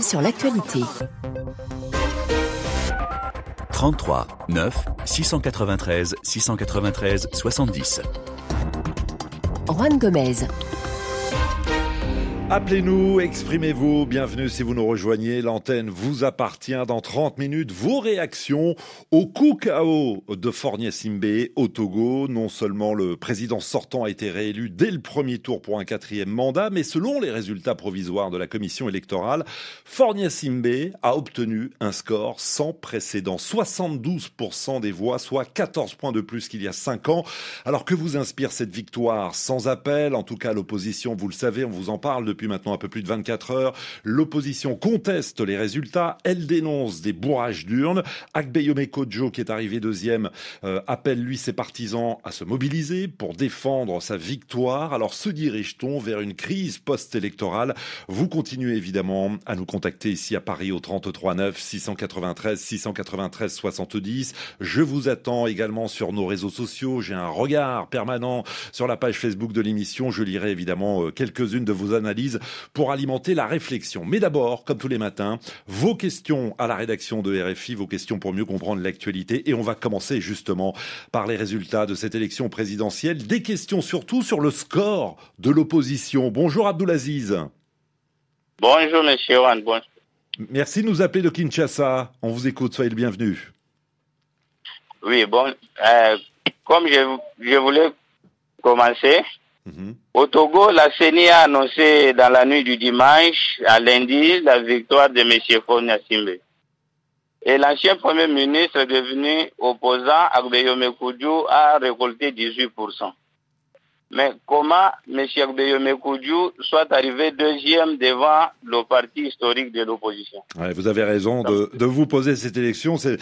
Sur l'actualité. 33 9 693 693 70. Juan Gomez. Appelez-nous, exprimez-vous, bienvenue si vous nous rejoignez, l'antenne vous appartient dans 30 minutes. Vos réactions au coup KO de Faure Gnassingbé au Togo. Non seulement le président sortant a été réélu dès le premier tour pour un 4e mandat, mais selon les résultats provisoires de la commission électorale, Faure Gnassingbé a obtenu un score sans précédent. 72% des voix, soit 14 points de plus qu'il y a 5 ans. Alors que vous inspire cette victoire sans appel? En tout cas, l'opposition, vous le savez, on vous en parle depuis maintenant un peu plus de 24 heures. L'opposition conteste les résultats. Elle dénonce des bourrages d'urnes. Agbeyome Kodjo, qui est arrivé deuxième, appelle lui ses partisans à se mobiliser pour défendre sa victoire. Alors se dirige-t-on vers une crise post-électorale? Vous continuez évidemment à nous contacter ici à Paris au 33 9 693 693 70. Je vous attends également sur nos réseaux sociaux. J'ai un regard permanent sur la page Facebook de l'émission. Je lirai évidemment quelques-unes de vos analyses pour alimenter la réflexion. Mais d'abord, comme tous les matins, vos questions à la rédaction de RFI, vos questions pour mieux comprendre l'actualité. Et on va commencer justement par les résultats de cette élection présidentielle. Des questions surtout sur le score de l'opposition. Bonjour Abdoulaziz. Bonjour monsieur Juan. Bonjour. Merci de nous appeler de Kinshasa. On vous écoute, soyez le bienvenu. Oui, comme je voulais commencer, au Togo, la CENI a annoncé dans la nuit du dimanche à lundi la victoire de M. Faure Gnassingbé. Et l'ancien Premier ministre devenu opposant, Agbeyome Kodjo, a récolté 18%. Mais comment M. Agbeyome Kodjo soit arrivé deuxième devant le parti historique de l'opposition? Ouais, vous avez raison de vous poser cette question. C'est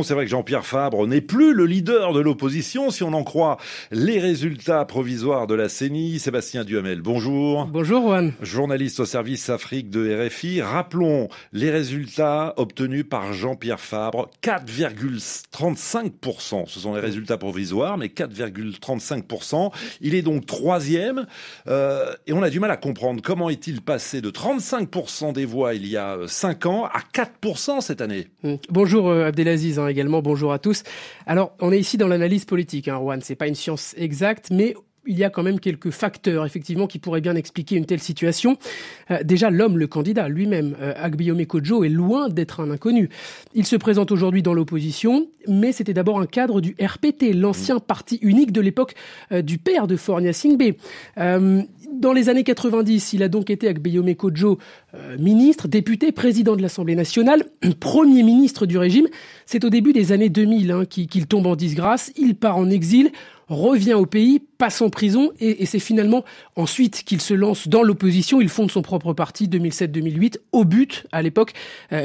vrai que Jean-Pierre Fabre n'est plus le leader de l'opposition, si on en croit les résultats provisoires de la CENI. Sébastien Duhamel, bonjour. Bonjour Juan. Journaliste au service Afrique de RFI. Rappelons les résultats obtenus par Jean-Pierre Fabre. 4,35%. Ce sont les résultats provisoires, mais 4,35%. Il est donc troisième et on a du mal à comprendre comment est-il passé de 35% des voix il y a 5 ans à 4% cette année. Bonjour Abdelaziz également, bonjour à tous. Alors on est ici dans l'analyse politique, Juan, c'est pas une science exacte, mais il y a quand même quelques facteurs, effectivement, qui pourraient bien expliquer une telle situation. Déjà, le candidat lui-même, Agbeyome Kodjo, est loin d'être un inconnu. Il se présente aujourd'hui dans l'opposition, mais c'était d'abord un cadre du RPT, l'ancien parti unique de l'époque du père de Faure Gnassingbé. Dans les années 90, il a donc été Agbeyome Kodjo ministre, député, président de l'Assemblée nationale, premier ministre du régime. C'est au début des années 2000 qu'il tombe en disgrâce, il part en exil, revient au pays, passe en prison et c'est finalement ensuite qu'il se lance dans l'opposition. Il fonde son propre parti 2007-2008 au but à l'époque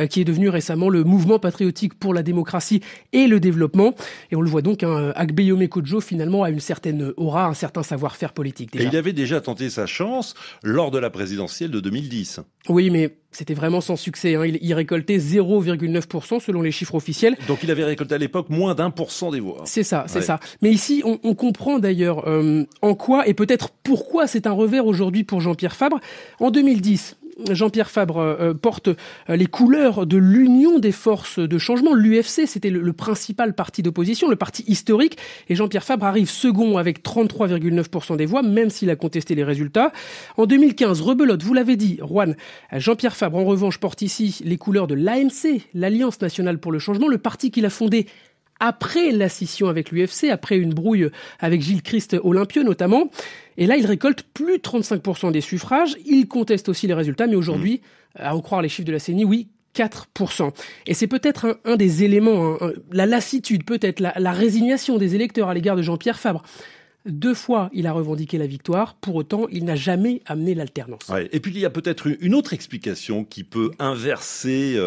qui est devenu récemment le mouvement patriotique pour la démocratie et le développement. Et on le voit donc, Agbeyome Kodjo finalement a une certaine aura, un certain savoir-faire politique. Déjà. Et il avait déjà tenté sa chance lors de la présidentielle de 2010. Oui, mais c'était vraiment sans succès. Il récoltait 0,9% selon les chiffres officiels. Donc il avait récolté à l'époque moins d'1% des voix. C'est ça. Mais ici, on comprend d'ailleurs en quoi et peut-être pourquoi c'est un revers aujourd'hui pour Jean-Pierre Fabre. En 2010, Jean-Pierre Fabre porte les couleurs de l'Union des forces de changement. L'UFC, c'était le principal parti d'opposition, le parti historique. Et Jean-Pierre Fabre arrive second avec 33,9% des voix, même s'il a contesté les résultats. En 2015, rebelote, vous l'avez dit, Juan. Jean-Pierre Fabre, en revanche, porte ici les couleurs de l'ANC, l'Alliance nationale pour le changement, le parti qu'il a fondé après la scission avec l'UFC, après une brouille avec Gilles Christ Olympieux notamment. Et là, il récolte plus de 35% des suffrages. Il conteste aussi les résultats, mais aujourd'hui, à en croire les chiffres de la CENI, oui, 4%. Et c'est peut-être un des éléments, la lassitude, peut-être la résignation des électeurs à l'égard de Jean-Pierre Fabre. 2 fois, il a revendiqué la victoire. Pour autant, il n'a jamais amené l'alternance. Ouais. Et puis, il y a peut-être une autre explication qui peut inverser,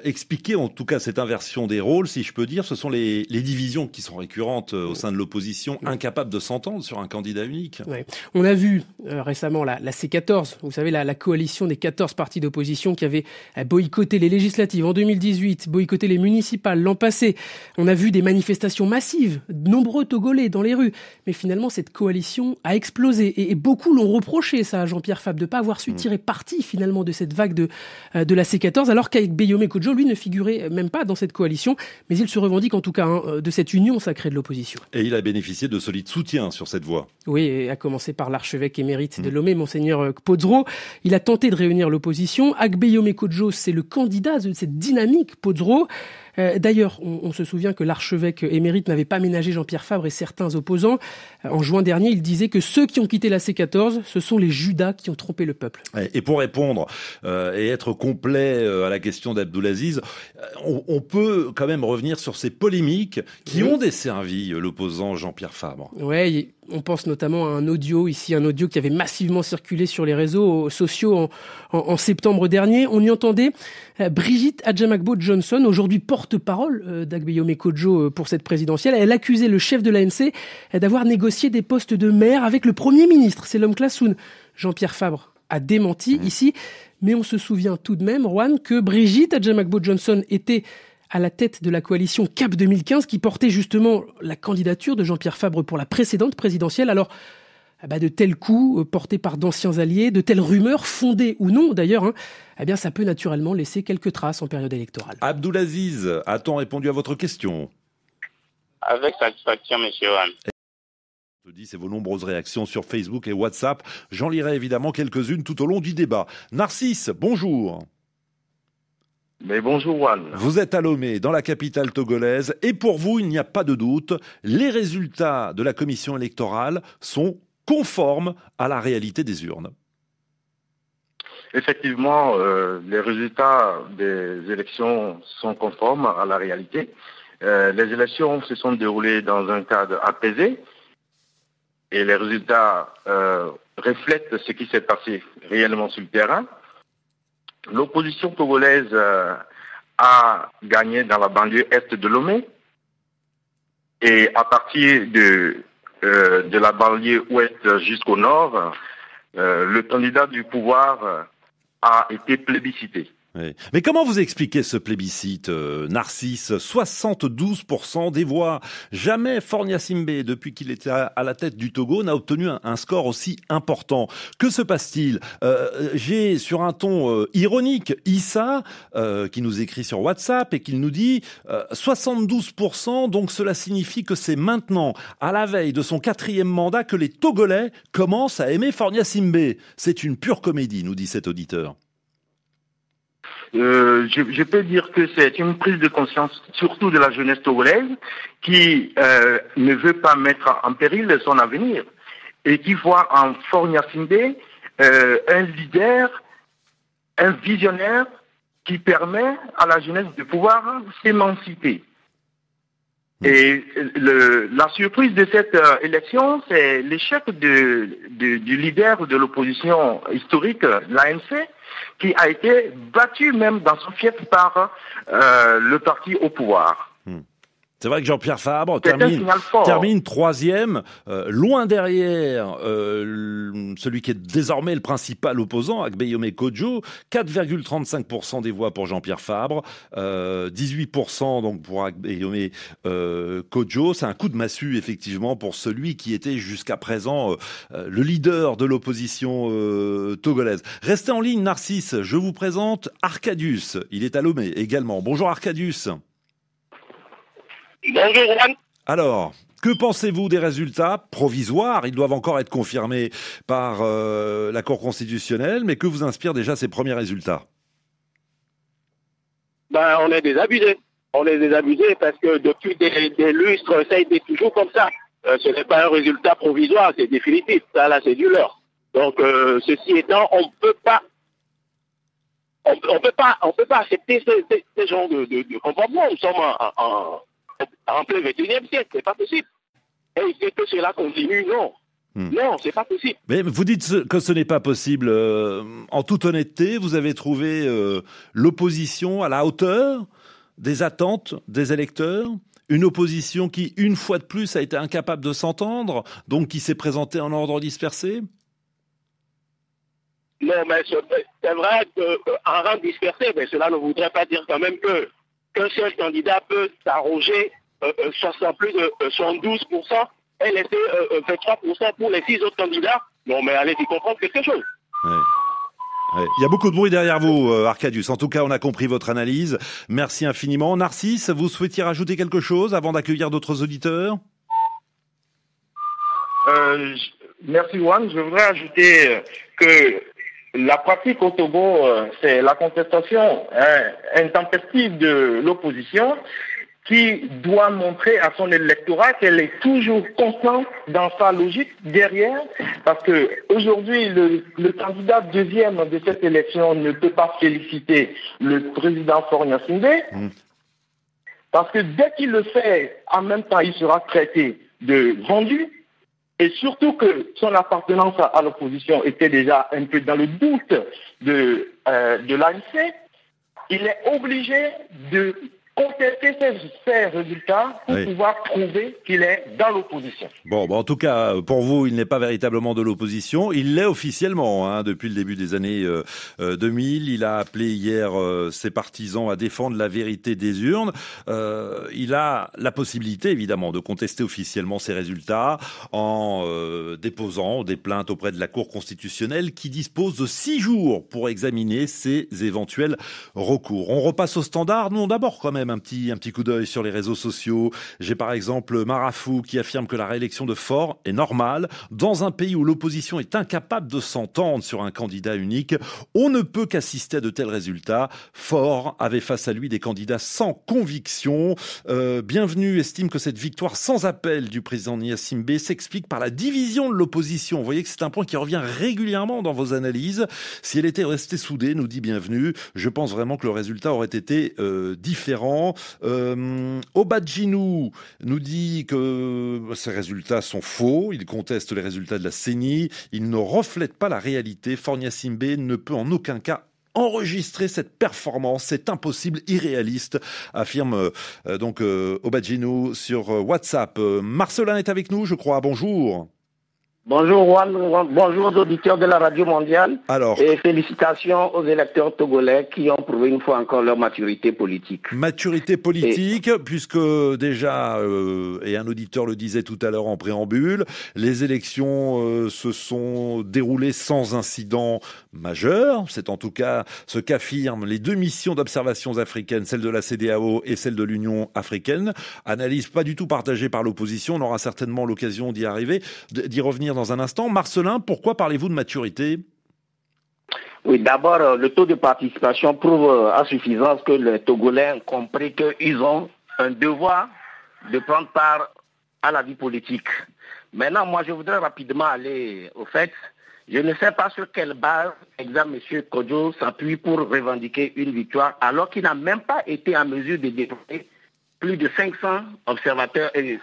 expliquer en tout cas cette inversion des rôles, si je peux dire. Ce sont les divisions qui sont récurrentes au sein de l'opposition, incapables de s'entendre sur un candidat unique. Ouais. On a vu récemment la C14, vous savez, la coalition des 14 partis d'opposition qui avaient boycotté les législatives en 2018, boycotté les municipales l'an passé. On a vu des manifestations massives, de nombreux Togolais dans les rues. Mais finalement cette coalition a explosé. Et beaucoup l'ont reproché, ça, à Jean-Pierre Fabre, de ne pas avoir su tirer parti finalement de cette vague de la C14, alors qu'avec Guillaume Kodjo, lui, ne figurait même pas dans cette coalition, mais il se revendique en tout cas de cette union sacrée de l'opposition. Et il a bénéficié de solides soutiens sur cette voie. Oui, et à commencer par l'archevêque émérite de Lomé, Monseigneur Pozro. Il a tenté de réunir l'opposition. Guillaume Kodjo, c'est le candidat de cette dynamique Pozro. D'ailleurs, on se souvient que l'archevêque émérite n'avait pas ménagé Jean-Pierre Fabre et certains opposants. En juin dernier, il disait que ceux qui ont quitté la C14, ce sont les Judas qui ont trompé le peuple. Et pour répondre et être complet à la question d'Abdoulaziz, on peut quand même revenir sur ces polémiques qui ont desservi l'opposant Jean-Pierre Fabre. Oui, on pense notamment à un audio qui avait massivement circulé sur les réseaux sociaux en septembre dernier. On y entendait Brigitte Adjamagbo-Johnson, aujourd'hui porte-parole d'Agbeyomi Kodjo pour cette présidentielle. Elle accusait le chef de l'ANC d'avoir négocié des postes de maire avec le Premier ministre. C'est l'homme Classoun. Jean-Pierre Fabre a démenti ici, mais on se souvient tout de même, Juan, que Brigitte Adjamagbo-Johnson était à la tête de la coalition CAP 2015 qui portait justement la candidature de Jean-Pierre Fabre pour la précédente présidentielle. Alors, de tels coups portés par d'anciens alliés, de telles rumeurs, fondées ou non d'ailleurs, ça peut naturellement laisser quelques traces en période électorale. Abdoulaziz, a-t-on répondu à votre question ? Avec satisfaction, monsieur Juan. C'est vos nombreuses réactions sur Facebook et WhatsApp. J'en lirai évidemment quelques-unes tout au long du débat. Narcisse, bonjour. Mais bonjour Juan. Vous êtes à Lomé, dans la capitale togolaise, et pour vous, il n'y a pas de doute, les résultats de la commission électorale sont conformes à la réalité des urnes. Effectivement, les résultats des élections sont conformes à la réalité. Les élections se sont déroulées dans un cadre apaisé et les résultats reflètent ce qui s'est passé réellement sur le terrain. L'opposition togolaise a gagné dans la banlieue est de Lomé et à partir de la banlieue ouest jusqu'au nord, le candidat du pouvoir a été plébiscité. Oui. Mais comment vous expliquez ce plébiscite, Narcisse ? 72% des voix. Jamais Fornia Simbé, depuis qu'il était à la tête du Togo, n'a obtenu un score aussi important. Que se passe-t-il ? J'ai sur un ton ironique Issa qui nous écrit sur WhatsApp et qui nous dit 72%, donc cela signifie que c'est maintenant, à la veille de son 4e mandat, que les Togolais commencent à aimer Fornia Simbé. C'est une pure comédie, nous dit cet auditeur. Je peux dire que c'est une prise de conscience, surtout de la jeunesse togolaise, qui ne veut pas mettre en péril son avenir et qui voit en Fornia Simbé un leader, un visionnaire qui permet à la jeunesse de pouvoir s'émanciper. Et la surprise de cette élection, c'est l'échec du leader de l'opposition historique, l'ANC, qui a été battu même dans son fief par le parti au pouvoir. C'est vrai que Jean-Pierre Fabre termine 3e, loin derrière celui qui est désormais le principal opposant, Agbeyomi Kodjo. 4,35% des voix pour Jean-Pierre Fabre, 18% donc pour Agbeyomi Kodjo. C'est un coup de massue effectivement pour celui qui était jusqu'à présent le leader de l'opposition togolaise. Restez en ligne, Narcisse. Je vous présente Arcadius. Il est à Lomé également. Bonjour Arcadius. Bonjour Juan. Alors, que pensez-vous des résultats provisoires ? Ils doivent encore être confirmés par la Cour constitutionnelle, mais que vous inspirent déjà ces premiers résultats ? On est désabusés. On est désabusés parce que depuis des lustres, ça a été toujours comme ça. Ce n'est pas un résultat provisoire, c'est définitif. Ça, là, c'est du leurre. Donc, ceci étant, on peut pas accepter ce genre de comportement. Nous sommes en plein 21e siècle, c'est pas possible. Et c'est que cela continue, non. Non, c'est pas possible. Mais vous dites que ce n'est pas possible. En toute honnêteté, vous avez trouvé l'opposition à la hauteur des attentes des électeurs ? Une opposition qui, une fois de plus, a été incapable de s'entendre, donc qui s'est présentée en ordre dispersé ? Non, mais c'est vrai qu'en rang dispersé, mais cela ne voudrait pas dire quand même qu'un seul candidat peut s'arroger plus de 72% elle était 23% pour les 6 autres candidats. Non, mais allez-y comprendre quelque chose. Ouais. Ouais. Il y a beaucoup de bruit derrière vous, Arcadius. En tout cas, on a compris votre analyse. Merci infiniment. Narcisse, vous souhaitiez rajouter quelque chose avant d'accueillir d'autres auditeurs? Merci Juan. Je voudrais ajouter que la pratique au Togo, c'est la contestation intempestive de l'opposition qui doit montrer à son électorat qu'elle est toujours constante dans sa logique derrière, parce que aujourd'hui le candidat deuxième de cette élection ne peut pas féliciter le président Faure Gnassingbé, parce que dès qu'il le fait, en même temps il sera traité de vendu, et surtout que son appartenance à l'opposition était déjà un peu dans le doute de l'ANC, il est obligé de contester ces résultats pour pouvoir prouver qu'il est dans l'opposition. Bon, en tout cas, pour vous, il n'est pas véritablement de l'opposition. Il l'est officiellement, depuis le début des années 2000. Il a appelé hier ses partisans à défendre la vérité des urnes. Il a la possibilité, évidemment, de contester officiellement ces résultats en déposant des plaintes auprès de la Cour constitutionnelle qui dispose de 6 jours pour examiner ces éventuels recours. On repasse au standard. Non, d'abord, quand même, un petit coup d'œil sur les réseaux sociaux. J'ai par exemple Marafou qui affirme que la réélection de Faure est normale. Dans un pays où l'opposition est incapable de s'entendre sur un candidat unique, on ne peut qu'assister à de tels résultats. Faure avait face à lui des candidats sans conviction. Bienvenue estime que cette victoire sans appel du président Gnassingbé s'explique par la division de l'opposition. Vous voyez que c'est un point qui revient régulièrement dans vos analyses. Si elle était restée soudée, nous dit Bienvenue, je pense vraiment que le résultat aurait été différent. Obadjinou nous dit que ces résultats sont faux. Il conteste les résultats de la CENI. Il ne reflète pas la réalité. Faure Gnassingbé ne peut en aucun cas enregistrer cette performance. C'est impossible, irréaliste, affirme donc Obadjinou sur WhatsApp. Marcelin est avec nous, je crois. Bonjour. Bonjour Juan, bonjour aux auditeurs de la Radio Mondiale. Et félicitations aux électeurs togolais qui ont prouvé une fois encore leur maturité politique. Maturité politique, puisque déjà, et un auditeur le disait tout à l'heure en préambule, les élections se sont déroulées sans incident majeur. C'est en tout cas ce qu'affirment les 2 missions d'observation africaines, celle de la CEDEAO et celle de l'Union africaine. Analyse pas du tout partagée par l'opposition. On aura certainement l'occasion d'y revenir dans un instant. Marcelin, pourquoi parlez-vous de maturité ? Oui, d'abord, le taux de participation prouve à suffisance que les Togolais ont compris qu'ils ont un devoir de prendre part à la vie politique. Maintenant, moi, je voudrais rapidement aller au fait. Je ne sais pas sur quelle base M. Kodjo s'appuie pour revendiquer une victoire, alors qu'il n'a même pas été en mesure de déployer plus de 500 observateurs et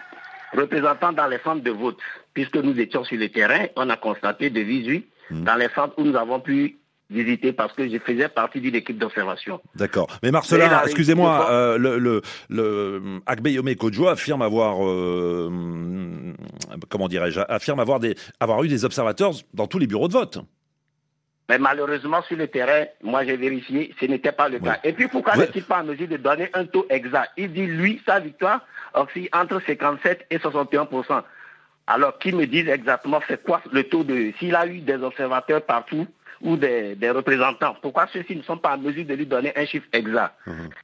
représentants dans les centres de vote. Puisque nous étions sur le terrain, on a constaté de visu dans les centres où nous avons pu visiter parce que je faisais partie d'une équipe d'observation. D'accord. Mais Marcelin, excusez-moi, le Agbeyome Kodjo affirme avoir, avoir eu des observateurs dans tous les bureaux de vote. Mais malheureusement, sur le terrain, moi j'ai vérifié, ce n'était pas le cas. Et puis pourquoi n'est-il pas en mesure de donner un taux exact? Il dit, lui, sa victoire oscille entre 57 et 61%. Alors qu'ils me disent exactement c'est quoi le taux de... S'il a eu des observateurs partout ou des représentants, pourquoi ceux-ci ne sont pas en mesure de lui donner un chiffre exact?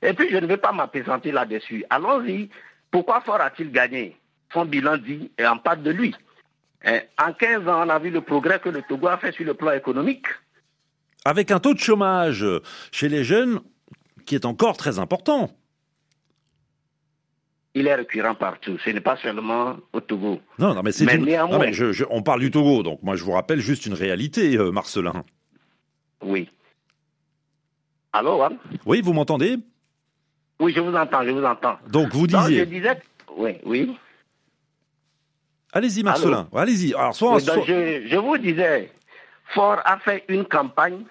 Et puis je ne vais pas m'appesantir là-dessus. Allons-y. Pourquoi Faure a-t-il gagné? Son bilan dit et en part de lui. En 15 ans, on a vu le progrès que le Togo a fait sur le plan économique. Avec un taux de chômage chez les jeunes qui est encore très important. Il est récurrent partout. Ce n'est pas seulement au Togo. Non, mais c'est néanmoins... Non, mais on parle du Togo, donc moi je vous rappelle juste une réalité, Marcelin. Oui. Allô, Juan? Oui, vous m'entendez? Oui, je vous entends. Donc vous disiez... Non, je disais... Oui. Allez-y, Marcelin. Allô? Allez-y. Alors, je vous disais, Faure a fait une campagne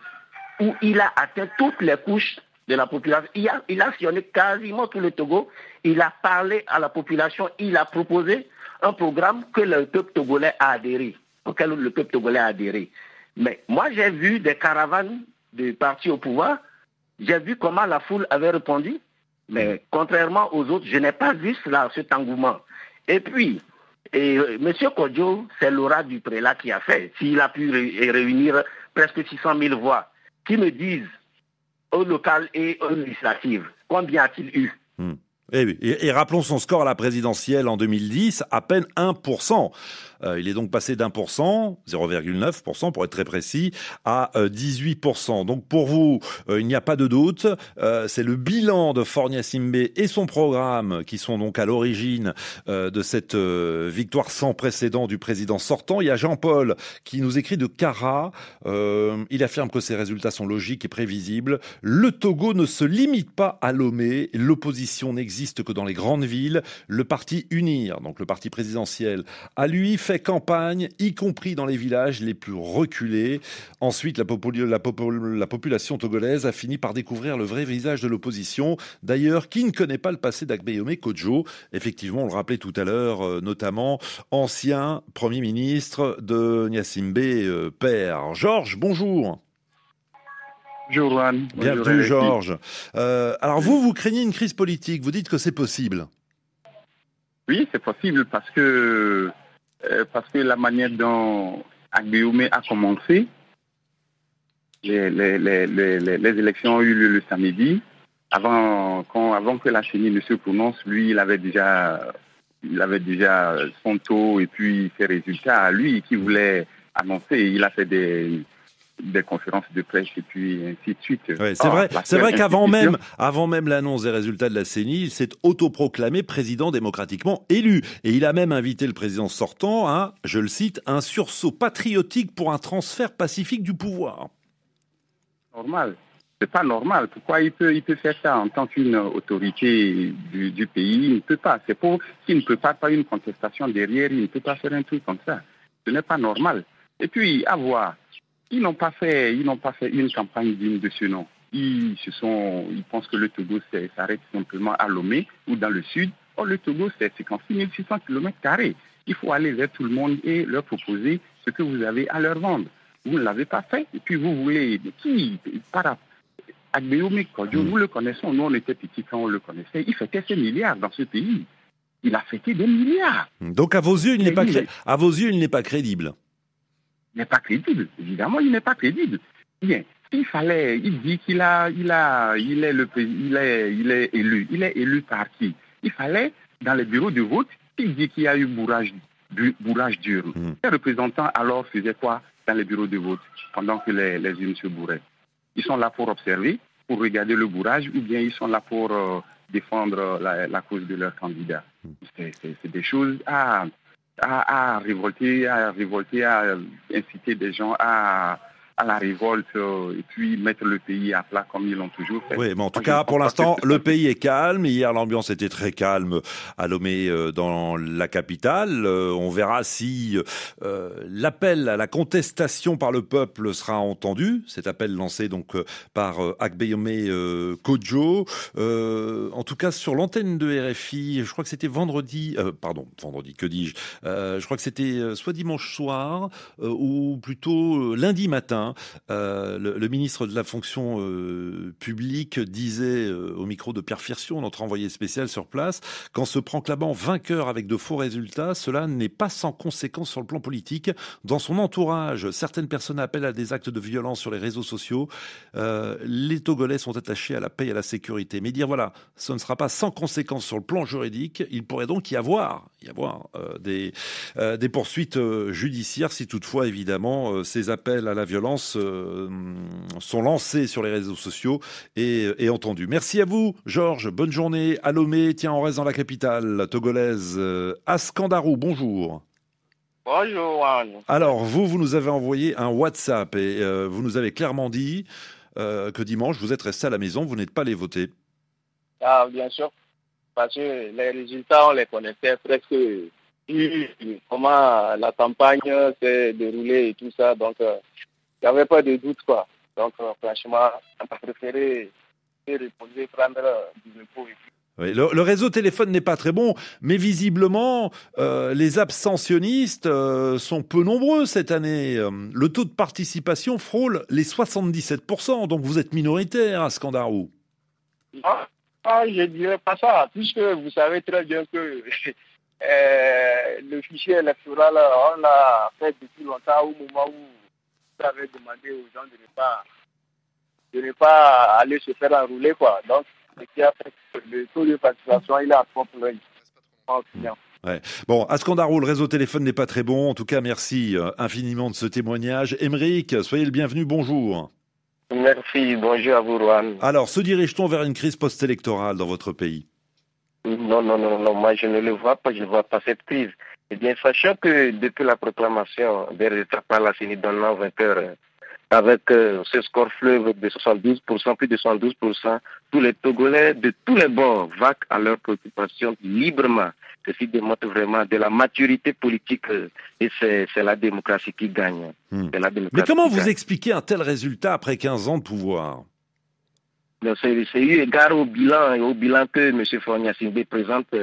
où il a atteint toutes les couches de la population. Il a sillonné quasiment tout le Togo. Il a parlé à la population. Il a proposé un programme que le peuple togolais a adhéré, auquel le peuple togolais a adhéré. Mais moi, j'ai vu des caravanes de partis au pouvoir. J'ai vu comment la foule avait répondu. Mais contrairement aux autres, je n'ai pas vu cela, cet engouement. Et puis, Et M. Kodjo, c'est Laura Duprélat qui a fait. S'il a pu réunir presque 600 000 voix, qui me disent au local et aux législatives, combien a-t-il eu? Et rappelons son score à la présidentielle en 2010, à peine 1%. Il est donc passé d'1%, 0,9% pour être très précis, à 18%. Donc pour vous, il n'y a pas de doute, c'est le bilan de Fornia Simbe et son programme qui sont donc à l'origine de cette victoire sans précédent du président sortant. Il y a Jean-Paul qui nous écrit de Cara. Il affirme que ces résultats sont logiques et prévisibles. Le Togo ne se limite pas à Lomé. L'opposition n'existe que dans les grandes villes. Le parti UNIR, donc le parti présidentiel, a lui fait campagne, y compris dans les villages les plus reculés. Ensuite, la population togolaise a fini par découvrir le vrai visage de l'opposition. D'ailleurs, qui ne connaît pas le passé d'Agbeyome Kodjo? Effectivement, on le rappelait tout à l'heure, notamment ancien Premier ministre de Gnassingbé, père. Georges, bonjour. Bonjour, Juan. Bienvenue, Georges. Alors vous craignez une crise politique. Vous dites que c'est possible. Oui, c'est possible parce que la manière dont Agbeyome a commencé, les élections ont eu lieu le samedi. Avant que la CENI ne se prononce, lui, il avait déjà son taux et puis ses résultats à lui qui voulait annoncer. Il a fait des conférences de presse et puis ainsi de suite. Ouais, c'est vrai qu'avant même l'annonce des résultats de la CENI, il s'est autoproclamé président démocratiquement élu. Et il a même invité le président sortant à, je le cite, un sursaut patriotique pour un transfert pacifique du pouvoir. Normal. C'est pas normal. Pourquoi il peut faire ça en tant qu'une autorité du pays? Il ne peut pas. C'est pour qu'il ne peut pas une contestation derrière, il ne peut pas faire un truc comme ça. Ce n'est pas normal. Et puis, à voir. Ils n'ont pas fait une campagne digne de ce nom. Ils pensent que le Togo s'arrête simplement à Lomé ou dans le sud. Or, le Togo, c'est 56 600 km². Il faut aller vers tout le monde et leur proposer ce que vous avez à leur vendre. Vous ne l'avez pas fait. Et puis, vous voulez... Agbeyome Kodjo, nous le connaissons. Nous, on était petits quand on le connaissait. Il fêtait ses milliards dans ce pays. Il a fêté des milliards. Donc, à vos yeux, il n'est pas crédible. Il n'est pas crédible, évidemment, il n'est pas crédible. Bien, il dit qu'il est élu. Il est élu par qui? Il fallait, dans les bureaux de vote, il dit qu'il y a eu bourrage d'urnes. Les représentants alors faisaient quoi dans les bureaux de vote pendant que les urnes se bourraient? Ils sont là pour observer, pour regarder le bourrage, ou bien ils sont là pour défendre la cause de leur candidat. C'est des choses à révolter, à inciter des gens à la révolte et puis mettre le pays à plat comme ils l'ont toujours fait. Oui, mais en tout cas, pour l'instant, le pays est calme. Hier, l'ambiance était très calme à Lomé, dans la capitale. On verra si l'appel à la contestation par le peuple sera entendu. Cet appel lancé donc par Agbeyome Kodjo. En tout cas, sur l'antenne de RFI, je crois que c'était vendredi, que dis-je je crois que c'était soit dimanche soir ou plutôt lundi matin. Le ministre de la fonction publique disait au micro de Pierre Firsion, notre envoyé spécial sur place, qu'en se proclamant vainqueur avec de faux résultats, cela n'est pas sans conséquence sur le plan politique. Dans son entourage, certaines personnes appellent à des actes de violence sur les réseaux sociaux. Les Togolais sont attachés à la paix et à la sécurité. Mais dire voilà, ce ne sera pas sans conséquence sur le plan juridique, il pourrait donc y avoir des poursuites judiciaires si toutefois évidemment ces appels à la violence sont lancés sur les réseaux sociaux et entendus. Merci à vous, Georges. Bonne journée à Lomé. Tiens, on reste dans la capitale togolaise. À Skandarou, bonjour. Bonjour. Alors, vous nous avez envoyé un WhatsApp et vous nous avez clairement dit que dimanche, vous êtes resté à la maison, vous n'êtes pas allé voter. Ah, bien sûr. Parce que les résultats, on les connaissait presque. Comment la campagne s'est déroulée et tout ça. Donc, il n'y avait pas de doute, quoi. Donc, franchement, on a préféré reposer, prendre du repos. Oui, le réseau téléphone n'est pas très bon, mais visiblement, les abstentionnistes sont peu nombreux cette année. Le taux de participation frôle les 77%, donc vous êtes minoritaire à Skandarou. Je ne dirais pas ça, puisque vous savez très bien que le fichier électoral, on l'a fait depuis longtemps, au moment où vous avez demandé aux gens de ne pas aller se faire enrouler, quoi. Donc, ce qui a fait que le taux de participation, il est à propre l'œil. Ouais. Bon, Ascandarou, le réseau téléphone n'est pas très bon. En tout cas, merci infiniment de ce témoignage. Émeric, soyez le bienvenu, bonjour. Merci, bonjour à vous, Rohan. Alors, se dirige-t-on vers une crise post-électorale dans votre pays ? Non, moi je ne le vois pas, je ne vois pas cette crise. Eh bien, sachant que depuis la proclamation des résultats par la CENI dans 20 heures, avec ce score fleuve de 72%, plus de 72%, tous les Togolais de tous les bords vaquent à leurs préoccupations librement. Ceci démontre vraiment de la maturité politique et c'est la démocratie qui gagne. Mais comment vous expliquez un tel résultat après 15 ans de pouvoir ? C'est eu égard au bilan que M. Fornia Simbé présente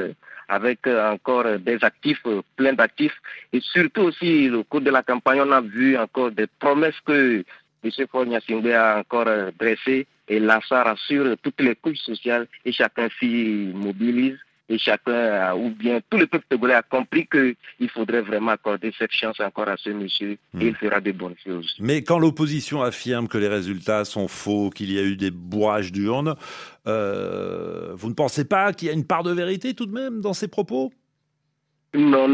avec encore des actifs, plein d'actifs. Et surtout aussi, au cours de la campagne, on a vu encore des promesses que M. Fornia Simbé a encore dressées. Et là, ça rassure toutes les couches sociales et chacun s'y mobilise. Et chacun, ou bien tout le peuple togolais a compris qu'il faudrait vraiment accorder cette chance encore à ce monsieur et il fera de bonnes choses. Mais quand l'opposition affirme que les résultats sont faux, qu'il y a eu des bourrages d'urnes, vous ne pensez pas qu'il y a une part de vérité tout de même dans ces propos ? Non.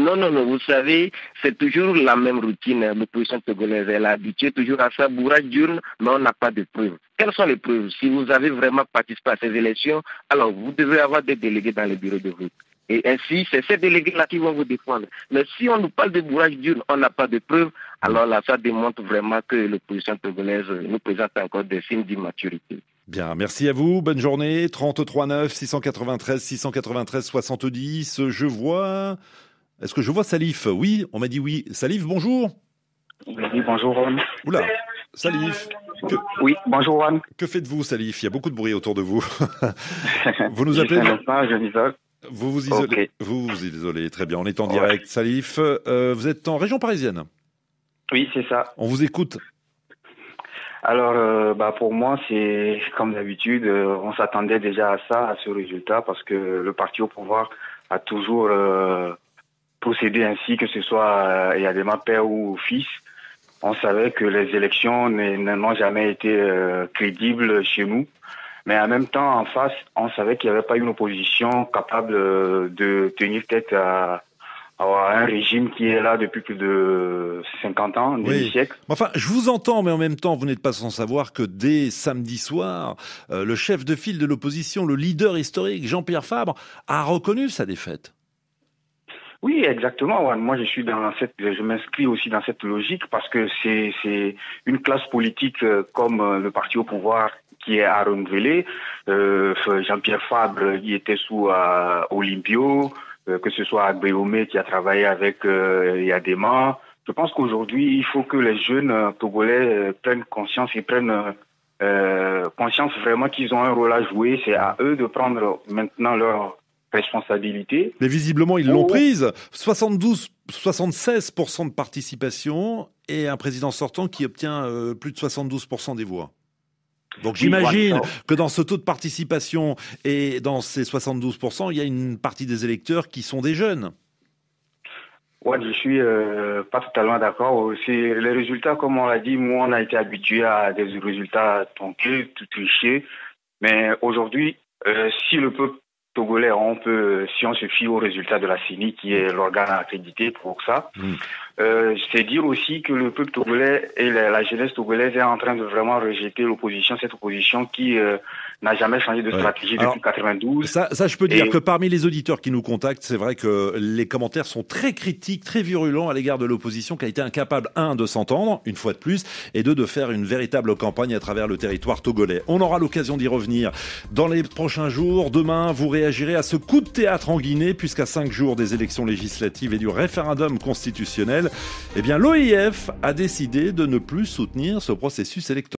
Vous savez, c'est toujours la même routine. L'opposition togolaise, elle est habituée toujours à ça, bourrage d'urnes, mais on n'a pas de preuves. Quelles sont les preuves ? Si vous avez vraiment participé à ces élections, alors vous devez avoir des délégués dans les bureaux de vote. Et ainsi, c'est ces délégués-là qui vont vous défendre. Mais si on nous parle de bourrage d'urnes, on n'a pas de preuves, alors là, ça démontre vraiment que l'opposition togolaise nous présente encore des signes d'immaturité. Bien, merci à vous, bonne journée. 33 9 693 70. Je vois... Est-ce que je vois Salif ? Oui, on m'a dit oui. Salif, bonjour. Oui, bonjour Ron. Oula, Salif. Oui, bonjour Ron. Que faites-vous, Salif ? Il y a beaucoup de bruit autour de vous. Vous nous appelez ? Je m'isole. Vous vous isolez. Okay. Vous vous isolez, très bien. On est en direct. Salif, vous êtes en région parisienne ? Oui, c'est ça. On vous écoute. Alors, pour moi, c'est comme d'habitude, on s'attendait déjà à ça, à ce résultat, parce que le parti au pouvoir a toujours procédé ainsi, que ce soit Yadema père ou fils. On savait que les élections n'ont jamais été crédibles chez nous. Mais en même temps, en face, on savait qu'il n'y avait pas une opposition capable de tenir tête à un régime qui est là depuis plus de 50 ans, demi-siècle. Enfin, je vous entends, mais en même temps, vous n'êtes pas sans savoir que dès samedi soir, le chef de file de l'opposition, le leader historique, Jean-Pierre Fabre, a reconnu sa défaite. Oui, exactement. Moi, je m'inscris aussi dans cette logique parce que c'est une classe politique comme le parti au pouvoir qui est à renouveler. Jean-Pierre Fabre, il était sous Olympio, que ce soit Agbeomé qui a travaillé avec Yadema. Je pense qu'aujourd'hui, il faut que les jeunes Togolais prennent conscience et prennent conscience vraiment qu'ils ont un rôle à jouer. C'est à eux de prendre maintenant leur responsabilité. Mais visiblement, ils l'ont prise. 76% de participation et un président sortant qui obtient plus de 72% des voix. Donc j'imagine que dans ce taux de participation et dans ces 72%, il y a une partie des électeurs qui sont des jeunes. Ouais, je suis pas totalement d'accord. C'est les résultats, comme on l'a dit, moi on a été habitué à des résultats tronqués, tout trichés. Mais aujourd'hui, si le peuple togolais, si on se fie aux résultats de la CENI, qui est l'organe accrédité pour ça, c'est dire aussi que le peuple togolais et la jeunesse togolaise est en train de vraiment rejeter l'opposition, cette opposition qui n'a jamais changé de stratégie depuis 92. Ça, je peux dire que parmi les auditeurs qui nous contactent, c'est vrai que les commentaires sont très critiques, très virulents à l'égard de l'opposition qui a été incapable, de s'entendre, une fois de plus, et de faire une véritable campagne à travers le territoire togolais. On aura l'occasion d'y revenir dans les prochains jours. Demain, vous réagirez à ce coup de théâtre en Guinée, puisqu'à 5 jours des élections législatives et du référendum constitutionnel, l'OIF a décidé de ne plus soutenir ce processus électoral.